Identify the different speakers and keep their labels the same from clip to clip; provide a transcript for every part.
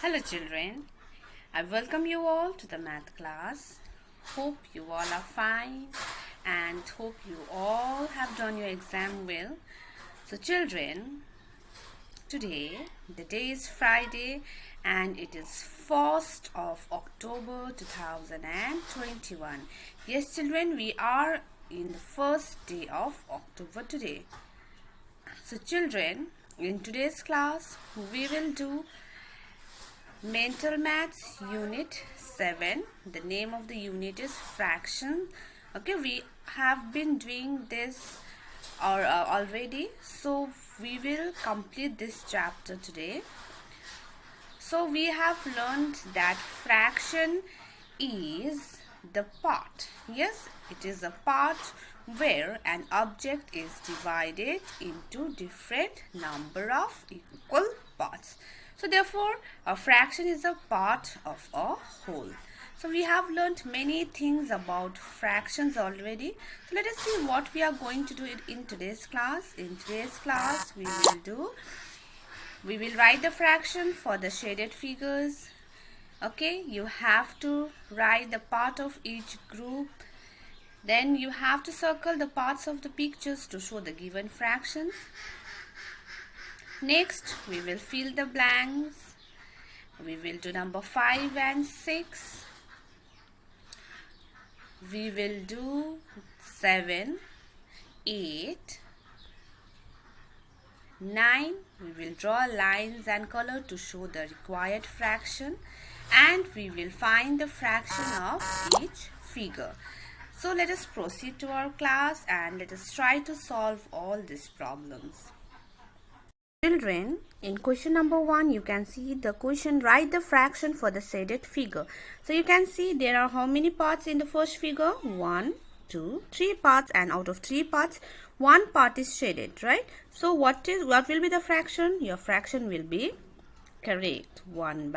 Speaker 1: Hello children, I welcome you all to the math class. Hope you all are fine and hope you all have done your exam well. So children, today the day is Friday and it is 1st of October 2021. Yes children, we are in the first day of October today. So children, in today's class we will do Mental Maths Unit 7. The name of the unit is fraction. Okay, we have been doing this already, so we will complete this chapter today. So we have learned that fraction is the part. Yes, it is a part where an object is divided into different number of equal parts. So therefore, a fraction is a part of a whole. So we have learned many things about fractions already. So let us see what we are going to do in today's class. In today's class, we will write the fraction for the shaded figures. Okay, you have to write the part of each group. Then you have to circle the parts of the pictures to show the given fractions. Next, we will fill the blanks. We will do number 5 and 6. We will do 7, 8, 9. We will draw lines and color to show the required fraction. And we will find the fraction of each figure. So let us proceed to our class and let us try to solve all these problems. Children, in question number 1, you can see the question, write the fraction for the shaded figure. So you can see there are how many parts in the first figure? 1, 2, 3 parts, and out of 3 parts, 1 part is shaded, right? So what will be the fraction? Your fraction will be correct, 1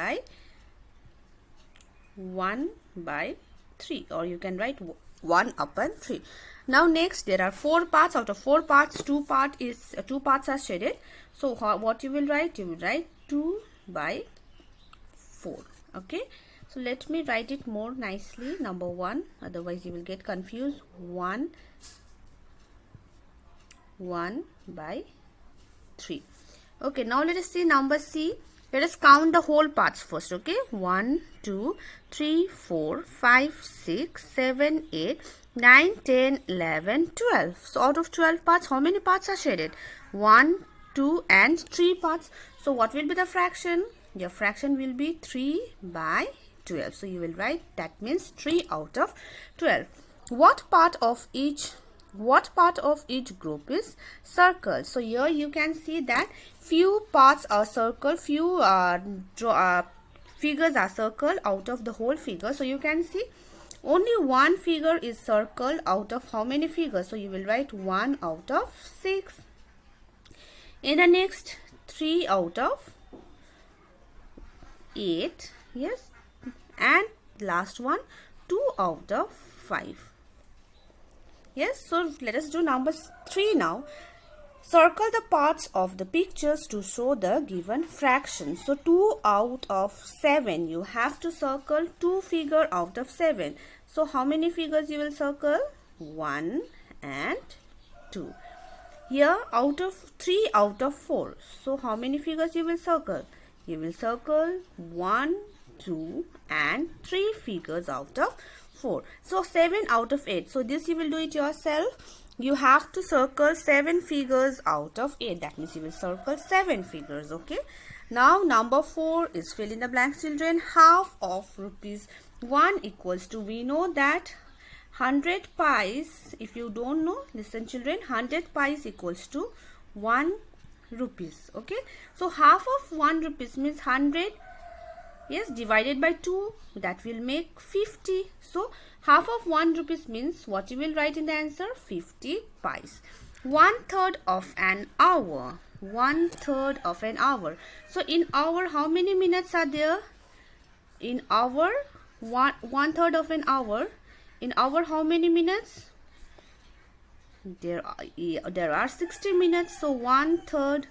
Speaker 1: by 3, or you can write 1 upon 3. Now next, there are 4 parts. Out of 4 parts, 2 parts are shaded. So what you will write? You will write 2 by 4. Okay. So let me write it more nicely. Number 1. Otherwise you will get confused. 1 by 3. Okay. Now let us see number C. Let us count the whole parts first. Okay. 1, 2, 3, 4, 5, 6, 7, 8, 9, 10, 11, 12. So out of 12 parts, how many parts are shaded? 1, 2 and 3 parts. So what will be the fraction? Your fraction will be 3 by 12. So you will write, that means 3 out of 12. What part of each group is circled? So here you can see that few parts are circled, few figures are circled out of the whole figure. So you can see only one figure is circled out of how many figures? So you will write 1 out of 6. In the next, 3 out of 8. Yes. And last one, 2 out of 5. Yes. So let us do number 3 now. Circle the parts of the pictures to show the given fraction. So 2 out of 7. You have to circle 2 figures out of 7. So how many figures you will circle? 1 and 2. Here out of 3 out of 4. So how many figures you will circle? You will circle 1, 2 and 3 figures out of 4. So 7 out of 8. So this you will do it yourself. You have to circle 7 figures out of 8. That means you will circle 7 figures. Okay. Now number 4 is fill in the blanks, children. Half of ₹1 equals to, we know that 100 pies. If you don't know, listen children, 100 pies equals to 1 rupees. Okay. So half of 1 rupees means 100. Yes, divided by 2, that will make 50. So half of 1 rupees means what you will write in the answer? 50 pies. 1/3 of an hour. 1/3 of an hour. So in hour, how many minutes are there? In hour, 1/3 of an hour. In hour, how many minutes? There are 60 minutes. So 1/3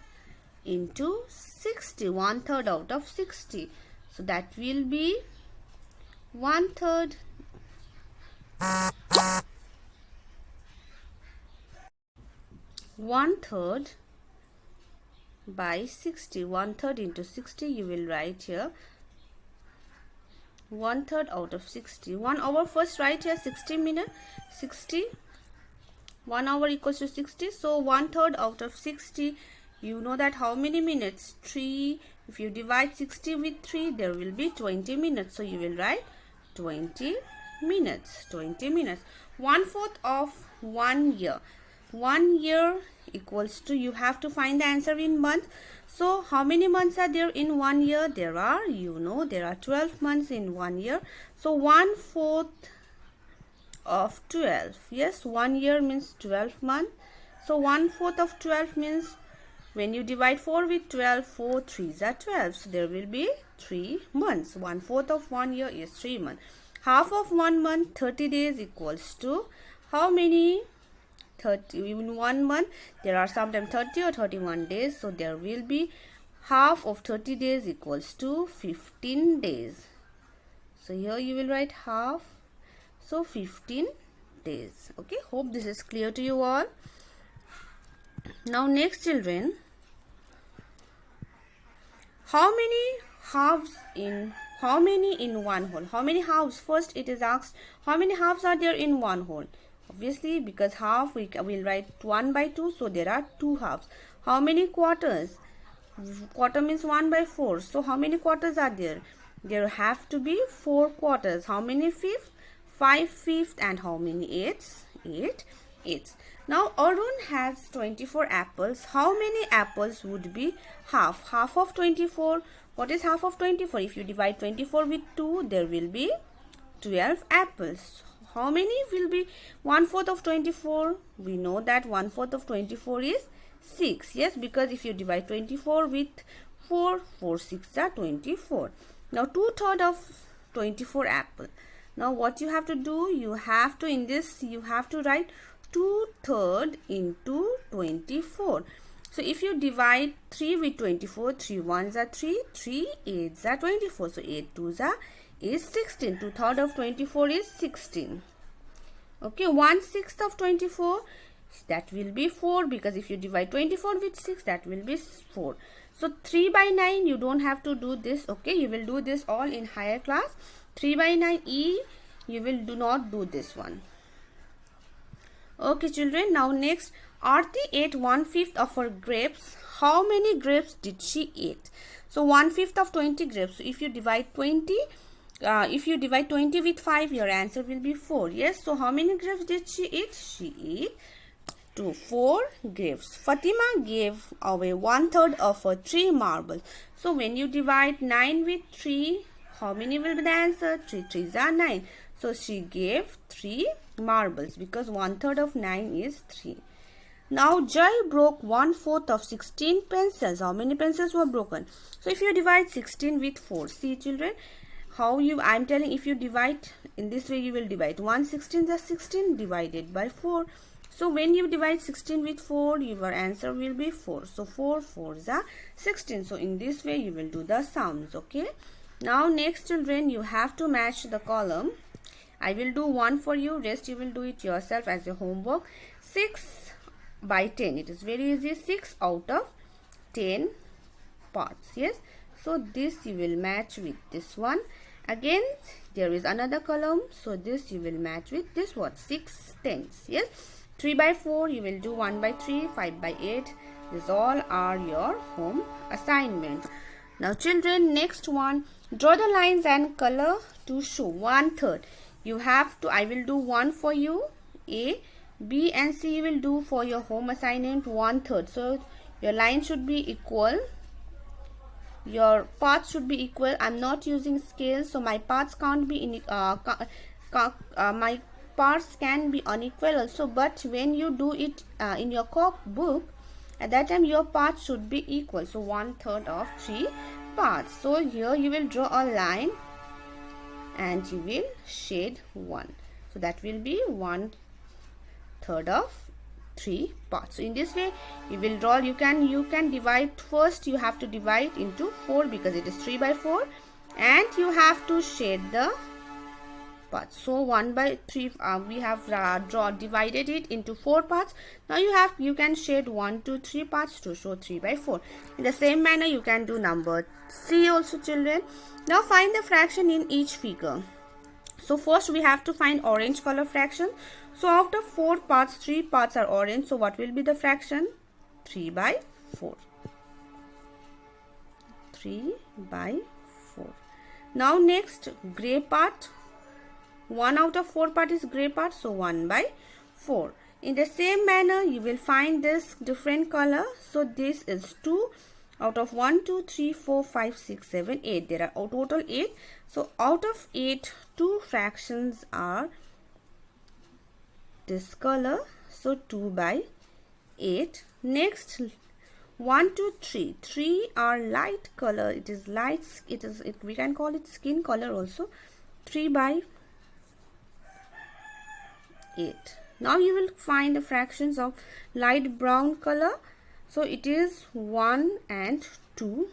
Speaker 1: into 60. 1/3 out of 60. So that will be 1/3. 1/3 by 60. 1/3 into 60, you will write here 1/3 out of 60. 1 hour, first write here 60 minutes. 60, 1 hour equals to 60. So 1/3 out of 60, you know that how many minutes? 3. If you divide 60 with 3, there will be 20 minutes. So you will write 20 minutes. 20 minutes. 1/4 of 1 year. 1 year equals to, you have to find the answer in month. So how many months are there in 1 year? There are, there are 12 months in 1 year. So 1/4 of 12. Yes, 1 year means 12 months. So 1/4 of 12 means, when you divide 4 with 12, 4 3s are 12. So there will be 3 months. 1/4 of 1 year is 3 months. Half of 1 month, 30 days, equals to how many? 30. In 1 month, there are sometimes 30 or 31 days. So there will be half of 30 days equals to 15 days. So here you will write half. So 15 days. Okay, hope this is clear to you all. Now next, children, how many halves in one whole? How many halves? First it is asked, how many halves are there in one whole? Obviously, because half we will write 1 by 2, so there are 2 halves. How many quarters? Quarter means 1 by 4. So how many quarters are there? There have to be 4 quarters. How many fifths? 5 fifths. And how many eighths? 8 eighths. Now Arun has 24 apples. How many apples would be half? Half of 24. What is half of 24? If you divide 24 with 2, there will be 12 apples. How many will be 1/4 of 24? We know that 1/4 of 24 is 6. Yes, because if you divide 24 with 4, 4 6 are 24. Now 2/3 of 24 apple. Now what you have to do? You have to, in this, you have to write 2/3 into 24. So if you divide 3 with 24, 3 1s are 3, 3 8s are 24. So 8 2s are is 16. 2/3 of 24 is 16. Okay, 1/6 of 24, that will be 4, because if you divide 24 with 6, that will be 4. So 3 by 9, you don't have to do this. Okay, you will do this all in higher class. 3 by 9 E, you will do not do this one. Okay, children, now next, Aarti ate 1/5 of her grapes. How many grapes did she eat? So 1/5 of 20 grapes. So if you divide 20 with 5, your answer will be 4. Yes, so how many grapes did she eat? She ate 4 grapes. Fatima gave away 1/3 of her 3 marbles. So when you divide 9 with 3, how many will be the answer? 3 3s are 9. So she gave 3 marbles, because 1/3 of 9 is 3. Now Jai broke 1/4 of 16 pencils. How many pencils were broken? So if you divide 16 with 4, see children, I'm telling, if you divide in this way, you will divide 1/16 is 16 divided by 4. So when you divide 16 with 4, your answer will be 4. So 4 4s are 16. So in this way, you will do the sums. Okay. Now next, children, you have to match the column. I will do one for you. Rest you will do it yourself as a homework. 6 by 10. It is very easy. 6 out of 10 parts. Yes. So this you will match with this one. Again, there is another column. So this you will match with this one. 6 tenths. Yes. 3 by 4. You will do 1 by 3. 5 by 8. These all are your home assignment. Now children, next one. Draw the lines and color to show 1/3. You have to, I will do one for you. A, B and C you will do for your home assignment 1/3. So your line should be equal. Your parts should be equal. I'm not using scale, so my parts can't be in my parts can be unequal also. But when you do it in your book, at that time your parts should be equal. So 1/3 of 3 parts. So here you will draw a line and you will shade 1. So that will be 1/3 of 3 parts. So in this way you will draw. You can divide. First you have to divide into 4, because it is 3 by 4, and you have to shade the parts. So 1 by 3 we have divided it into 4 parts. Now you can shade 1 to 3 parts to show 3 by 4. In the same manner you can do number C also, children. Now find the fraction in each figure. So first we have to find orange color fraction. So out of 4 parts, 3 parts are orange. So what will be the fraction? 3 by 4. 3 by 4. Now next, gray part. 1 out of 4 part is gray part, so 1 by 4. In the same manner, you will find this different color. So this is 2 out of 1, 2, 3, 4, 5, 6, 7, 8. There are total 8. So out of 8, 2 fractions are this color. So 2 by 8. Next, 1, 2, 3. 3 are light color. It is light. We can call it skin color also. 3 by 8. Now you will find the fractions of light brown color. So it is 1 and 2.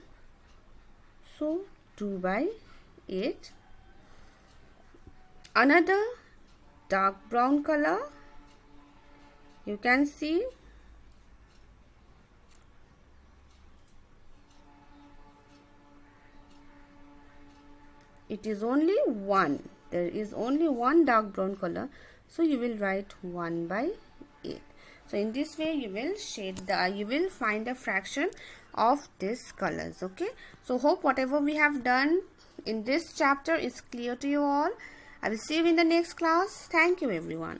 Speaker 1: So 2 by 8. Another dark brown color. You can see it is only 1. There is only one dark brown color. So you will write 1 by 8. So in this way you will find the fraction of these colors. Okay. So hope whatever we have done in this chapter is clear to you all. I will see you in the next class. Thank you everyone.